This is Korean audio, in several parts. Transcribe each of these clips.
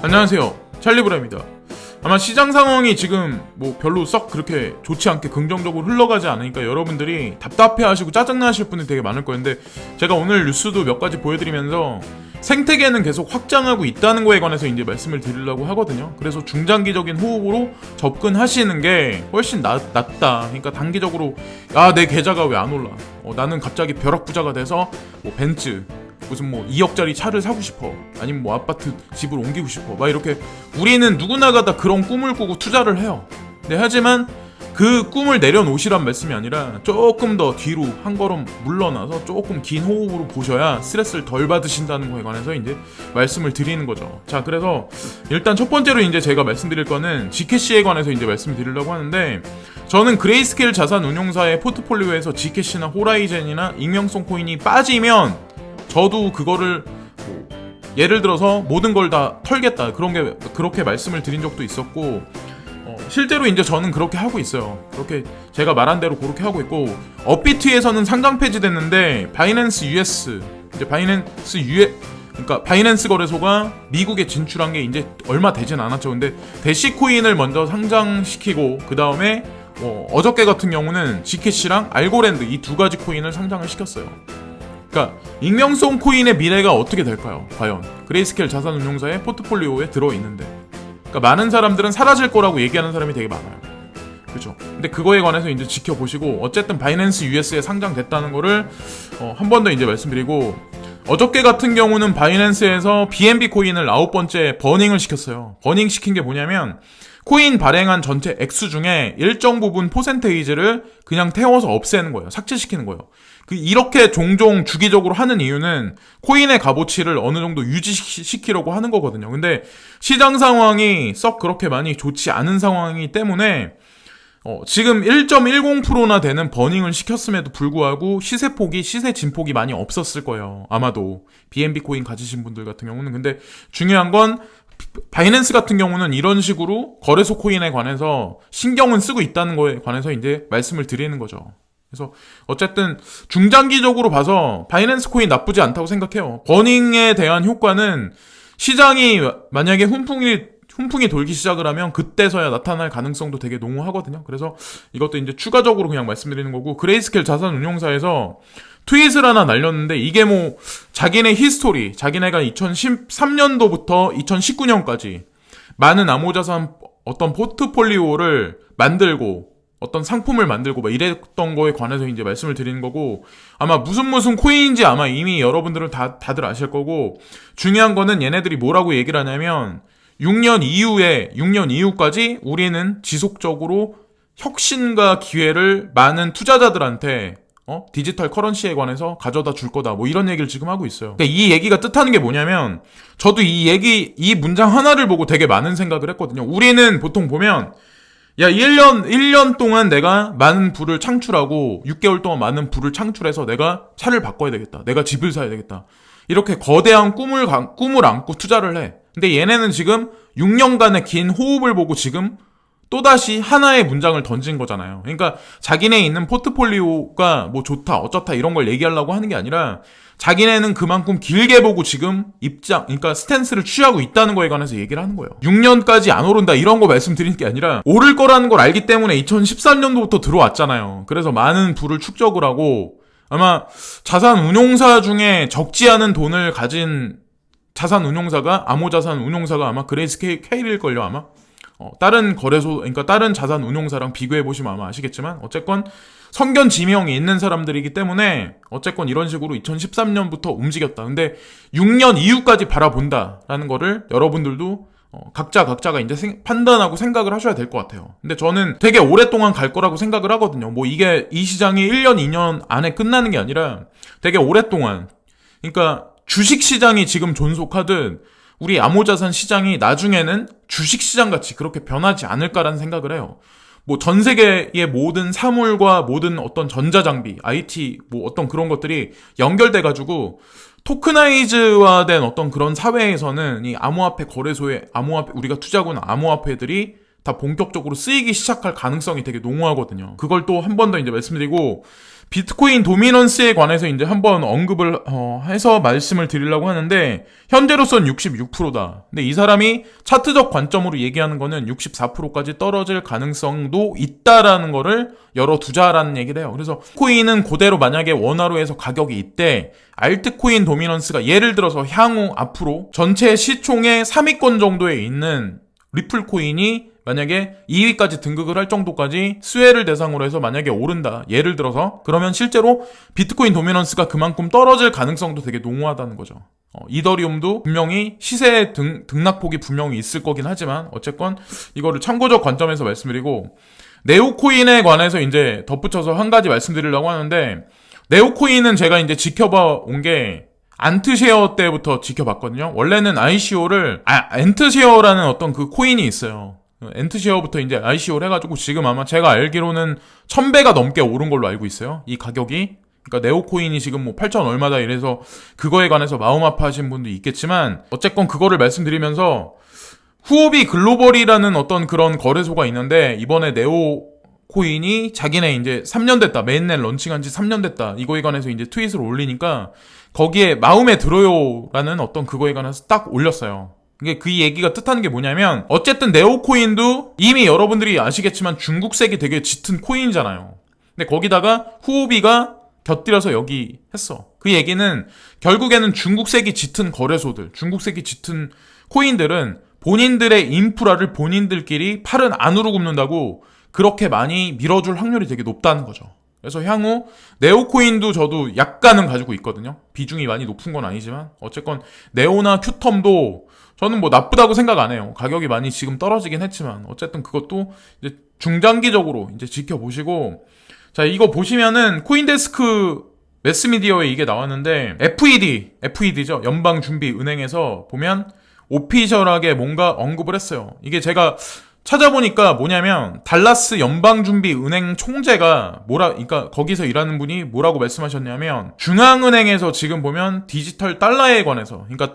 안녕하세요, 찰리브라입니다. 아마 시장 상황이 지금 뭐 별로 썩 그렇게 좋지 않게 긍정적으로 흘러가지 않으니까 여러분들이 답답해하시고 짜증나실 분이 되게 많을 거였는데, 제가 오늘 뉴스도 몇 가지 보여드리면서 생태계는 계속 확장하고 있다는 거에 관해서 이제 말씀을 드리려고 하거든요. 그래서 중장기적인 호흡으로 접근하시는 게 훨씬 낫다. 그러니까 단기적으로 내 계좌가 왜 안 올라? 나는 갑자기 벼락부자가 돼서 뭐 벤츠 무슨 뭐 2억짜리 차를 사고 싶어, 아니면 뭐 아파트 집을 옮기고 싶어, 막 이렇게 우리는 누구나가 다 그런 꿈을 꾸고 투자를 해요. 네, 하지만 그 꿈을 내려놓으시란 말씀이 아니라 조금 더 뒤로 한 걸음 물러나서 조금 긴 호흡으로 보셔야 스트레스를 덜 받으신다는 거에 관해서 이제 말씀을 드리는 거죠. 자, 그래서 일단 첫 번째로 이제 제가 말씀드릴 거는 G캐시에 관해서 이제 말씀드리려고 하는데, 저는 그레이스케일 자산 운용사의 포트폴리오에서 G캐시나 호라이젠이나 익명성 코인이 빠지면 저도 그거를 뭐 예를 들어서 모든 걸 다 털겠다, 그렇게 말씀을 드린 적도 있었고, 실제로 이제 저는 그렇게 하고 있어요. 그렇게 제가 말한 대로 그렇게 하고 있고, 업비트에서는 상장 폐지됐는데 바이낸스 US, 이제 그러니까 바이낸스 거래소가 미국에 진출한 게 이제 얼마 되진 않았죠. 근데 대시코인을 먼저 상장시키고, 그 다음에 어저께 같은 경우는 G캐시랑 알고랜드 이 두 가지 코인을 상장을 시켰어요. 그러니까 익명성 코인의 미래가 어떻게 될까요? 과연 그레이스케일 자산운용사의 포트폴리오에 들어있는데, 그러니까 많은 사람들은 사라질 거라고 얘기하는 사람이 되게 많아요. 그렇죠? 근데 그거에 관해서 이제 지켜보시고, 어쨌든 바이낸스 US에 상장됐다는 거를 한 번 더 이제 말씀드리고, 어저께 같은 경우는 바이낸스에서 BNB 코인을 9번째 버닝을 시켰어요. 버닝 시킨 게 뭐냐면, 코인 발행한 전체 액수 중에 일정 부분 퍼센테이지를 그냥 태워서 없애는 거예요. 삭제시키는 거예요. 이렇게 종종 주기적으로 하는 이유는 코인의 값어치를 어느 정도 유지시키려고 하는 거거든요. 근데 시장 상황이 썩 그렇게 많이 좋지 않은 상황이기 때문에 지금 1.10%나 되는 버닝을 시켰음에도 불구하고 시세 진폭이 많이 없었을 거예요. 아마도 BNB 코인 가지신 분들 같은 경우는. 근데 중요한 건 바이낸스 같은 경우는 이런 식으로 거래소 코인에 관해서 신경은 쓰고 있다는 거에 관해서 이제 말씀을 드리는 거죠. 그래서 어쨌든 중장기적으로 봐서 바이낸스 코인 나쁘지 않다고 생각해요. 버닝에 대한 효과는 시장이 만약에 훈풍이 돌기 시작을 하면 그때서야 나타날 가능성도 되게 농후하거든요. 그래서 이것도 이제 추가적으로 그냥 말씀드리는 거고, 그레이스케일 자산운용사에서 트윗을 하나 날렸는데, 이게 뭐 자기네 히스토리, 자기네가 2013년도부터 2019년까지 많은 암호자산 어떤 포트폴리오를 만들고 어떤 상품을 만들고 막 이랬던 거에 관해서 이제 말씀을 드리는 거고, 아마 무슨 코인인지 아마 이미 여러분들은 다들 아실 거고, 중요한 거는 얘네들이 뭐라고 얘기를 하냐면 6년 이후까지 우리는 지속적으로 혁신과 기회를 많은 투자자들한테 디지털 커런시에 관해서 가져다 줄 거다, 뭐 이런 얘기를 지금 하고 있어요. 그러니까 이 얘기가 뜻하는 게 뭐냐면, 저도 이 문장 하나를 보고 되게 많은 생각을 했거든요. 우리는 보통 보면 1년 동안 내가 많은 부를 창출하고 6개월 동안 많은 부를 창출해서 내가 차를 바꿔야 되겠다, 내가 집을 사야 되겠다, 이렇게 거대한 꿈을 안고 투자를 해. 근데 얘네는 지금 6년간의 긴 호흡을 보고 지금 또다시 하나의 문장을 던진 거잖아요. 그러니까 자기네 있는 포트폴리오가 뭐 좋다 어쩌다 이런 걸 얘기하려고 하는 게 아니라, 자기네는 그만큼 길게 보고 지금 그러니까 스탠스를 취하고 있다는 거에 관해서 얘기를 하는 거예요. 6년까지 안 오른다 이런 거 말씀드리는 게 아니라, 오를 거라는 걸 알기 때문에 2013년도부터 들어왔잖아요. 그래서 많은 부를 축적을 하고, 아마 자산 운용사 중에 적지 않은 돈을 가진 암호자산 운용사가 아마 그레이스케일일걸요, 아마. 다른 거래소, 그러니까 다른 자산 운용사랑 비교해보시면 아마 아시겠지만, 어쨌건 성견 지명이 있는 사람들이기 때문에 어쨌건 이런 식으로 2013년부터 움직였다. 근데 6년 이후까지 바라본다라는 거를 여러분들도 각자가 이제 판단하고 생각을 하셔야 될 것 같아요. 근데 저는 되게 오랫동안 갈 거라고 생각을 하거든요. 뭐 이게 이 시장이 1년, 2년 안에 끝나는 게 아니라 되게 오랫동안, 그러니까 주식 시장이 지금 존속하듯 우리 암호자산 시장이 나중에는 주식 시장 같이 그렇게 변하지 않을까라는 생각을 해요. 뭐 전 세계의 모든 사물과 모든 어떤 전자장비, IT, 뭐 어떤 그런 것들이 연결돼가지고 토크나이즈화된 어떤 그런 사회에서는 이 암호화폐 거래소에 우리가 투자하고 있는 암호화폐들이 다 본격적으로 쓰이기 시작할 가능성이 되게 농후하거든요. 그걸 또 한 번 더 이제 말씀드리고, 비트코인 도미넌스에 관해서 이제 한번 언급을 해서 말씀을 드리려고 하는데 현재로선 66%다. 근데 이 사람이 차트적 관점으로 얘기하는 거는 64%까지 떨어질 가능성도 있다라는 거를 열어두자라는 얘기를 해요. 그래서 코인은 그대로 만약에 원화로 해서 가격이 있대, 알트코인 도미넌스가 예를 들어서 향후 앞으로 전체 시총의 3위권 정도에 있는 리플 코인이 만약에 2위까지 등극을 할 정도까지 스웨를 대상으로 해서 만약에 오른다, 예를 들어서, 그러면 실제로 비트코인 도미넌스가 그만큼 떨어질 가능성도 되게 농후하다는 거죠. 이더리움도 분명히 시세 등락폭이 분명히 있을 거긴 하지만 어쨌건 이거를 참고적 관점에서 말씀드리고, 네오코인에 관해서 이제 덧붙여서 한 가지 말씀드리려고 하는데, 네오코인은 제가 이제 지켜봐 온 게 안트쉐어 때부터 지켜봤거든요. 원래는 엔트쉐어라는 어떤 그 코인이 있어요. 엔트쉐어부터 이제 ICO를 해가지고 지금 아마 제가 알기로는 1000배가 넘게 오른 걸로 알고 있어요. 이 가격이. 그러니까 네오코인이 지금 뭐 8천 얼마다 이래서 그거에 관해서 마음 아파하신 분도 있겠지만 어쨌건 그거를 말씀드리면서 후오비 글로벌이라는 어떤 그런 거래소가 있는데 이번에 네오코인이 자기네 이제 3년 됐다. 메인넷 런칭한 지 3년 됐다. 이거에 관해서 이제 트윗을 올리니까 거기에 마음에 들어요라는 어떤 그거에 관해서 딱 올렸어요. 이게 그 얘기가 뜻하는 게 뭐냐면 어쨌든 네오코인도 이미 여러분들이 아시겠지만 중국색이 되게 짙은 코인이잖아요. 근데 거기다가 후오비가 곁들여서 여기 했어. 그 얘기는 결국에는 중국색이 짙은 거래소들, 중국색이 짙은 코인들은 본인들의 인프라를 본인들끼리 팔은 안으로 굽는다고 그렇게 많이 밀어줄 확률이 되게 높다는 거죠. 그래서 향후 네오코인도 저도 약간은 가지고 있거든요. 비중이 많이 높은 건 아니지만 어쨌건 네오나 큐텀도 저는 뭐 나쁘다고 생각 안 해요. 가격이 많이 지금 떨어지긴 했지만 어쨌든 그것도 이제 중장기적으로 이제 지켜보시고, 자, 이거 보시면은 코인데스크 매스미디어에 이게 나왔는데 FED죠. 연방준비은행에서 보면 오피셜하게 뭔가 언급을 했어요. 이게 제가 찾아보니까 뭐냐면 달라스 연방준비은행 총재가 그러니까 거기서 일하는 분이 뭐라고 말씀하셨냐면 중앙은행에서 지금 보면 디지털 달러에 관해서, 그러니까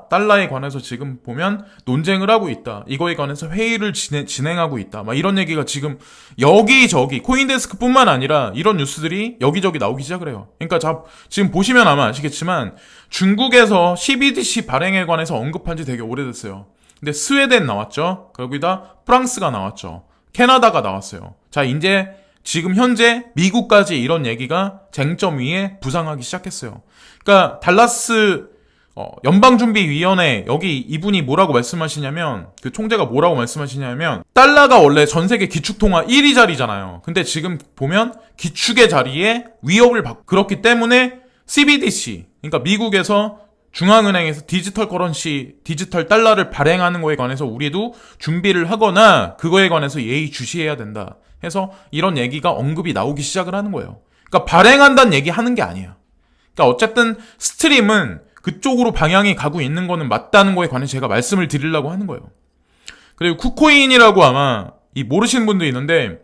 달러에 관해서 지금 보면 논쟁을 하고 있다. 이거에 관해서 회의를 진행하고 있다. 막 이런 얘기가 지금 여기저기 코인데스크뿐만 아니라 이런 뉴스들이 여기저기 나오기 시작을 해요. 그러니까 지금 보시면 아마 아시겠지만 중국에서 CBDC 발행에 관해서 언급한 지 되게 오래됐어요. 근데 스웨덴 나왔죠. 거기다 프랑스가 나왔죠. 캐나다가 나왔어요. 자, 이제 지금 현재 미국까지 이런 얘기가 쟁점 위에 부상하기 시작했어요. 그러니까 달라스 연방준비위원회, 여기 이분이 뭐라고 말씀하시냐면, 그 총재가 뭐라고 말씀하시냐면 달러가 원래 전 세계 기축통화 1위 자리잖아요. 근데 지금 보면 기축의 자리에 위협을 받고, 그렇기 때문에 CBDC, 그러니까 미국에서 중앙은행에서 디지털 커런시, 디지털 달러를 발행하는 거에 관해서 우리도 준비를 하거나 그거에 관해서 예의주시해야 된다 해서 이런 얘기가 언급이 나오기 시작을 하는 거예요. 그러니까 발행한다는 얘기 하는 게 아니에요. 그러니까 어쨌든 스트림은 그쪽으로 방향이 가고 있는 거는 맞다는 거에 관해서 제가 말씀을 드리려고 하는 거예요. 그리고 쿠코인이라고 아마 모르시는 분도 있는데,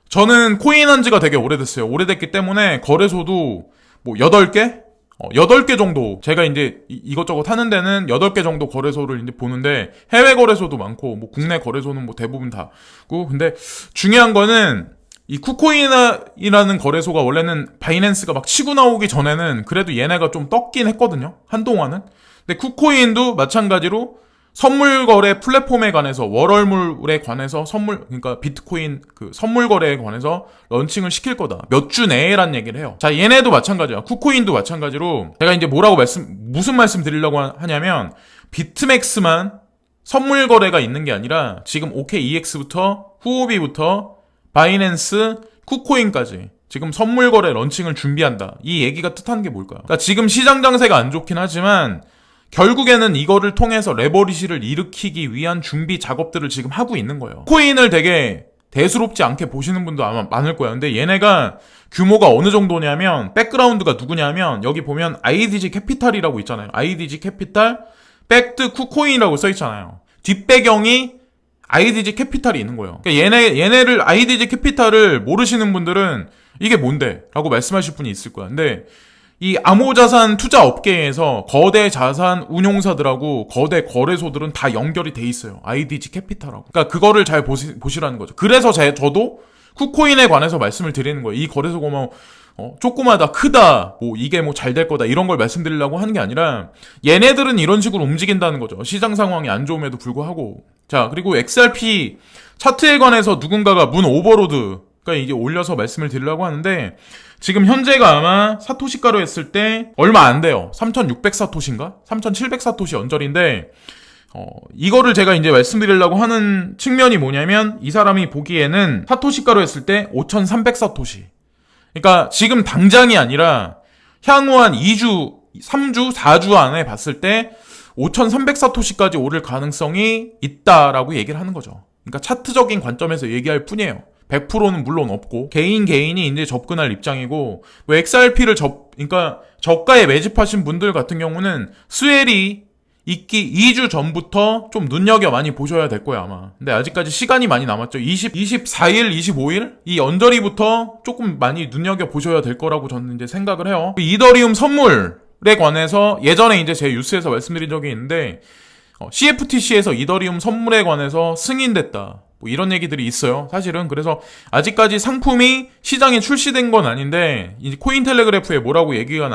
저는 코인 한 지가 되게 오래됐어요. 오래됐기 때문에 거래소도 뭐 8개? 8개 정도, 제가 이제 이것저것 하는 데는 8개 정도 거래소를 이제 보는데, 해외 거래소도 많고, 뭐 국내 거래소는 뭐 대부분 다고, 근데 중요한 거는, 이 쿠코인이라는 거래소가 원래는 바이낸스가 막 치고 나오기 전에는 그래도 얘네가 좀 떴긴 했거든요. 한동안은. 근데 쿠코인도 마찬가지로 선물 거래 플랫폼에 관해서, 월월물에 관해서 그러니까 비트코인 그 선물 거래에 관해서 런칭을 시킬 거다. 몇 주 내에란 얘기를 해요. 자, 얘네도 마찬가지야. 쿠코인도 마찬가지로 제가 이제 무슨 말씀 드리려고 하냐면, 비트맥스만 선물 거래가 있는 게 아니라 지금 OKEX부터 후오비부터 바이낸스, 쿠코인까지 지금 선물 거래 런칭을 준비한다. 이 얘기가 뜻하는 게 뭘까요? 그러니까 지금 시장 장세가 안 좋긴 하지만 결국에는 이거를 통해서 레버리지를 일으키기 위한 준비 작업들을 지금 하고 있는 거예요. 코인을 되게 대수롭지 않게 보시는 분도 아마 많을 거예요. 근데 얘네가 규모가 어느 정도냐면, 백그라운드가 누구냐면, 여기 보면 IDG 캐피탈이라고 있잖아요. IDG 캐피탈 백드 쿠코인이라고 써있잖아요. 뒷배경이 IDG 캐피탈이 있는 거예요. 그러니까 얘네를, IDG 캐피탈을 모르시는 분들은 이게 뭔데? 라고 말씀하실 분이 있을 거야. 근데 이 암호자산 투자 업계에서 거대 자산 운용사들하고 거대 거래소들은 다 연결이 돼 있어요. IDG 캐피탈하고. 그러니까 그거를 잘 보시라는 거죠. 그래서 저도 쿠코인에 관해서 말씀을 드리는 거예요. 이 거래소가 뭐 조그마다 크다 뭐 이게 뭐 잘 될 거다 이런 걸 말씀드리려고 하는 게 아니라 얘네들은 이런 식으로 움직인다는 거죠. 시장 상황이 안 좋음에도 불구하고. 자, 그리고 XRP 차트에 관해서 누군가가 문 오버로드가 이제 올려서 말씀을 드리려고 하는데, 지금 현재가 아마 사토시가로 했을 때 얼마 안 돼요. 3,600사토시인가? 3,700사토시 언저리인데, 이거를 제가 이제 말씀드리려고 하는 측면이 뭐냐면, 이 사람이 보기에는 사토시가로 했을 때 5,300사토시. 그러니까 지금 당장이 아니라 향후 한 2주, 3주, 4주 안에 봤을 때 5,300사토시까지 오를 가능성이 있다라고 얘기를 하는 거죠. 그러니까 차트적인 관점에서 얘기할 뿐이에요. 100%는 물론 없고 개인이 이제 접근할 입장이고, 뭐 XRP를 그러니까 저가에 매집하신 분들 같은 경우는 스웰이 있기 2주 전부터 좀 눈여겨 많이 보셔야 될 거예요, 아마. 근데 아직까지 시간이 많이 남았죠. 24일, 25일? 이 언저리부터 조금 많이 눈여겨 보셔야 될 거라고 저는 이제 생각을 해요. 이더리움 선물에 관해서 예전에 이제 제 뉴스에서 말씀드린 적이 있는데, CFTC에서 이더리움 선물에 관해서 승인됐다. 뭐 이런 얘기들이 있어요, 사실은. 그래서 아직까지 상품이 시장에 출시된 건 아닌데, 이제 코인텔레그래프에 뭐라고 얘기가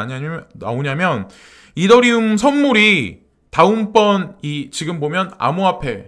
나오냐면, 이더리움 선물이 다음번 지금 보면 암호화폐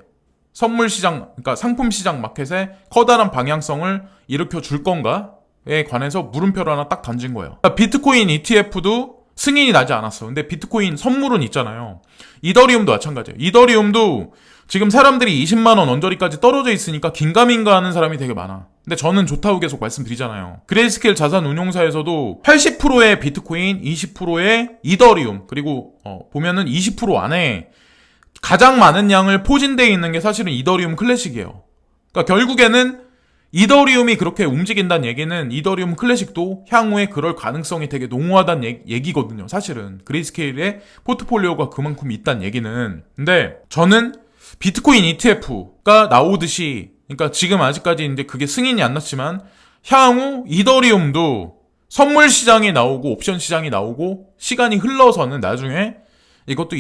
선물 시장, 그러니까 상품 시장 마켓에 커다란 방향성을 일으켜 줄 건가에 관해서 물음표를 하나 딱 던진 거예요. 그러니까 비트코인 ETF도 승인이 나지 않았어. 근데 비트코인 선물은 있잖아요. 이더리움도 마찬가지예요. 이더리움도 지금 사람들이 20만원 언저리까지 떨어져 있으니까 긴가민가 하는 사람이 되게 많아. 근데 저는 좋다고 계속 말씀드리잖아요. 그레이스케일 자산운용사에서도 80%의 비트코인, 20%의 이더리움, 그리고 보면은 20% 안에 가장 많은 양을 포진되어 있는 게 사실은 이더리움 클래식이에요. 그러니까 결국에는 이더리움이 그렇게 움직인다는 얘기는 이더리움 클래식도 향후에 그럴 가능성이 되게 농후하다는 얘기거든요. 사실은 그레이스케일의 포트폴리오가 그만큼 있다는 얘기는. 근데 저는 비트코인 ETF가 나오듯이, 그러니까 지금 아직까지 이제 그게 승인이 안 났지만 향후 이더리움도 선물 시장이 나오고 옵션 시장이 나오고 시간이 흘러서는 나중에 이것도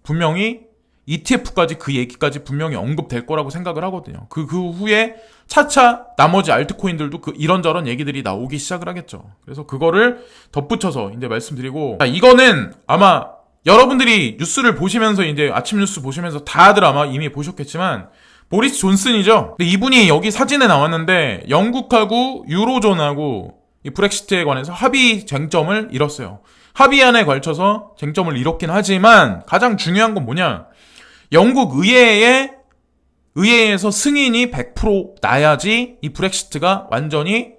분명히 ETF까지 그 얘기까지 분명히 언급될 거라고 생각을 하거든요. 그 후에 차차 나머지 알트코인들도 이런저런 얘기들이 나오기 시작을 하겠죠. 그래서 그거를 덧붙여서 이제 말씀드리고, 이거는 아마 여러분들이 뉴스를 보시면서 이제 아침 뉴스 보시면서 다들 아마 이미 보셨겠지만 보리스 존슨이죠. 근데 이분이 여기 사진에 나왔는데 영국하고 유로존하고 이 브렉시트에 관해서 합의 쟁점을 이뤘어요. 합의안에 걸쳐서 쟁점을 이뤘긴 하지만 가장 중요한 건 뭐냐? 영국 의회에서 승인이 100% 나야지 이 브렉시트가 완전히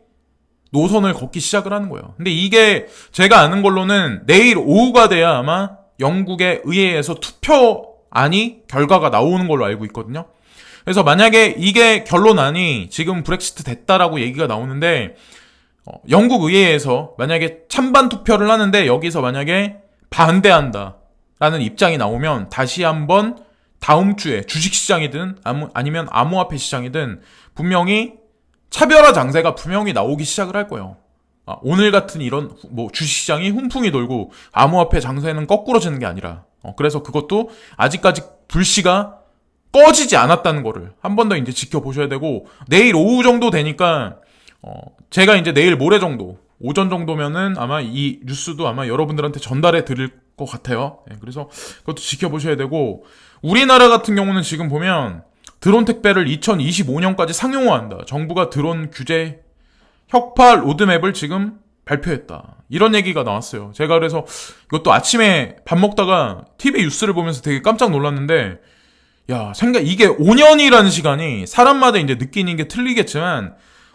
노선을 걷기 시작을 하는 거예요. 근데 이게 제가 아는 걸로는 내일 오후가 돼야 아마 영국의 의회에서 투표안이 결과가 나오는 걸로 알고 있거든요. 그래서 만약에 이게 결론안이 지금 브렉시트 됐다라고 얘기가 나오는데, 영국 의회에서 만약에 찬반 투표를 하는데 여기서 만약에 반대한다라는 입장이 나오면 다시 한번 다음 주에 주식시장이든 아니면 암호화폐 시장이든 분명히 차별화 장세가 분명히 나오기 시작을 할 거예요. 오늘 같은 이런 뭐 주식시장이 훈풍이 돌고 암호화폐 장세는 거꾸로지는 게 아니라, 그래서 그것도 아직까지 불씨가 꺼지지 않았다는 거를 한 번 더 이제 지켜보셔야 되고, 내일 오후 정도 되니까 제가 이제 내일 모레 정도 오전 정도면은 아마 이 뉴스도 아마 여러분들한테 전달해 드릴 것 같아요. 그래서 그것도 지켜보셔야 되고, 우리나라 같은 경우는 지금 보면 드론 택배를 2025년까지 상용화한다. 정부가 드론 규제 혁파 로드맵을 지금 발표했다. 이런 얘기가 나왔어요. 제가 그래서 이것도 아침에 밥 먹다가 TV 뉴스를 보면서 되게 깜짝 놀랐는데, 이게 5년이라는 시간이 사람마다 이제 느끼는 게 틀리겠지만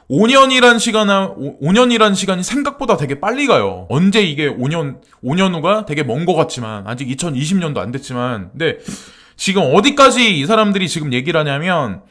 5년이란 시간이 생각보다 되게 빨리 가요. 언제 이게 5년 후가 되게 먼 것 같지만, 아직 2020년도 안 됐지만, 근데 지금 어디까지 이 사람들이 지금 얘기를 하냐면,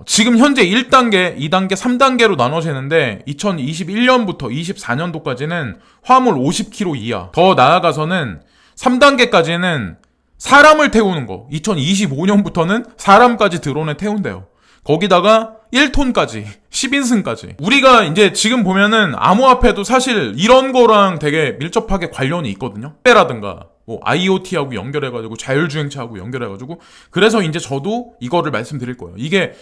지금 현재 1단계, 2단계, 3단계로 나눠지는데 2021년부터 24년도까지는 화물 50kg 이하, 더 나아가서는 3단계까지는 사람을 태우는 거, 2025년부터는 사람까지 드론에 태운대요. 거기다가 1톤까지, 10인승까지. 우리가 이제 지금 보면은 암호화폐도 사실 이런 거랑 되게 밀접하게 관련이 있거든요. 라든가 뭐 IoT하고 연결해가지고 자율주행차하고 연결해가지고, 그래서 이제 저도 이거를 말씀드릴 거예요. 이게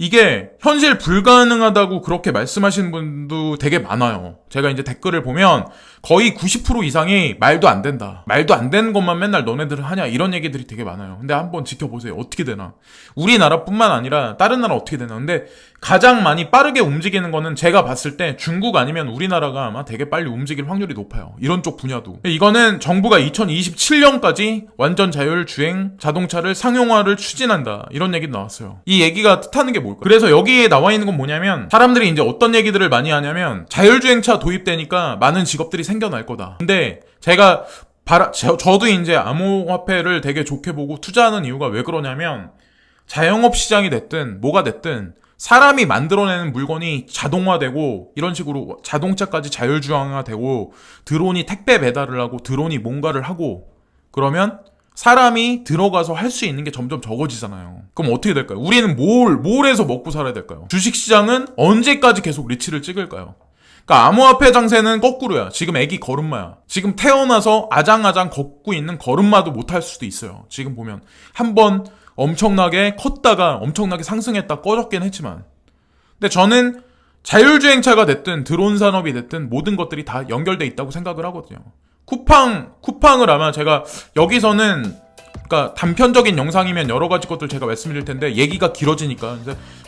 이게 현실 불가능하다고 그렇게 말씀하시는 분도 되게 많아요. 제가 이제 댓글을 보면 거의 90% 이상이 말도 안 된다. 말도 안 되는 것만 맨날 너네들은 하냐 이런 얘기들이 되게 많아요. 근데 한번 지켜보세요. 어떻게 되나. 우리나라뿐만 아니라 다른 나라 어떻게 되나. 근데 가장 많이 빠르게 움직이는 거는 제가 봤을 때 중국 아니면 우리나라가 아마 되게 빨리 움직일 확률이 높아요. 이런 쪽 분야도. 이거는 정부가 2027년까지 완전 자율주행 자동차를 상용화를 추진한다. 이런 얘기 나왔어요. 이 얘기가 뜻하는 게 뭘까요? 그래서 여기에 나와 있는 건 뭐냐면 사람들이 이제 어떤 얘기들을 많이 하냐면 자율주행차 도입되니까 많은 직업들이 생겨날 거다. 근데 제가 저도 이제 암호화폐를 되게 좋게 보고 투자하는 이유가 왜 그러냐면 자영업 시장이 됐든 뭐가 됐든 사람이 만들어내는 물건이 자동화되고 이런 식으로 자동차까지 자율주행화되고 드론이 택배 배달을 하고 드론이 뭔가를 하고 그러면 사람이 들어가서 할 수 있는 게 점점 적어지잖아요. 그럼 어떻게 될까요? 우리는 뭘 해서 먹고 살아야 될까요? 주식시장은 언제까지 계속 리치를 찍을까요? 그러니까 암호화폐 장세는 거꾸로야. 지금 애기 걸음마야. 지금 태어나서 아장아장 걷고 있는 걸음마도 못할 수도 있어요. 지금 보면 한번 엄청나게 컸다가 엄청나게 상승했다 꺼졌긴 했지만 근데 저는 자율주행차가 됐든 드론 산업이 됐든 모든 것들이 다 연결돼 있다고 생각을 하거든요. 쿠팡을 아마 제가 여기서는 그러니까 단편적인 영상이면 여러 가지 것들 제가 말씀드릴 텐데 얘기가 길어지니까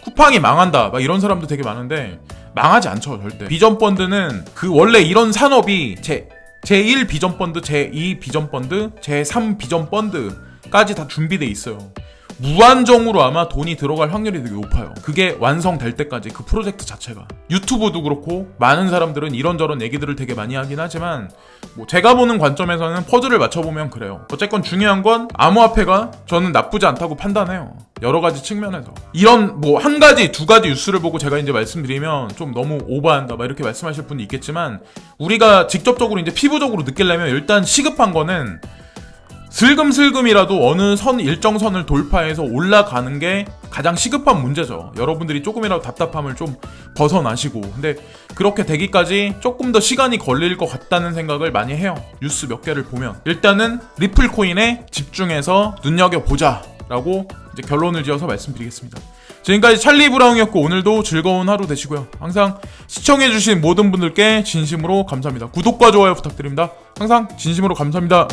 쿠팡이 망한다 막 이런 사람도 되게 많은데 망하지 않죠 절대. 비전펀드는 그 원래 이런 산업이 제1 비전펀드, 제2 비전펀드, 제3 비전펀드까지 다 준비돼 있어요. 무한정으로 아마 돈이 들어갈 확률이 되게 높아요. 그게 완성될 때까지 그 프로젝트 자체가. 유튜브도 그렇고 많은 사람들은 이런저런 얘기들을 되게 많이 하긴 하지만 뭐 제가 보는 관점에서는 퍼즐을 맞춰보면 그래요. 어쨌건 중요한 건 암호화폐가 저는 나쁘지 않다고 판단해요. 여러 가지 측면에서. 이런 뭐 한 가지 두 가지 뉴스를 보고 제가 이제 말씀드리면 좀 너무 오버한다 막 이렇게 말씀하실 분도 있겠지만 우리가 직접적으로 이제 피부적으로 느끼려면 일단 시급한 거는 슬금슬금이라도 어느 일정 선을 돌파해서 올라가는 게 가장 시급한 문제죠. 여러분들이 조금이라도 답답함을 좀 벗어나시고 근데 그렇게 되기까지 조금 더 시간이 걸릴 것 같다는 생각을 많이 해요. 뉴스 몇 개를 보면 일단은 리플 코인에 집중해서 눈여겨보자 라고 이제 결론을 지어서 말씀드리겠습니다. 지금까지 찰리 브라운이었고 오늘도 즐거운 하루 되시고요. 항상 시청해주신 모든 분들께 진심으로 감사합니다. 구독과 좋아요 부탁드립니다. 항상 진심으로 감사합니다.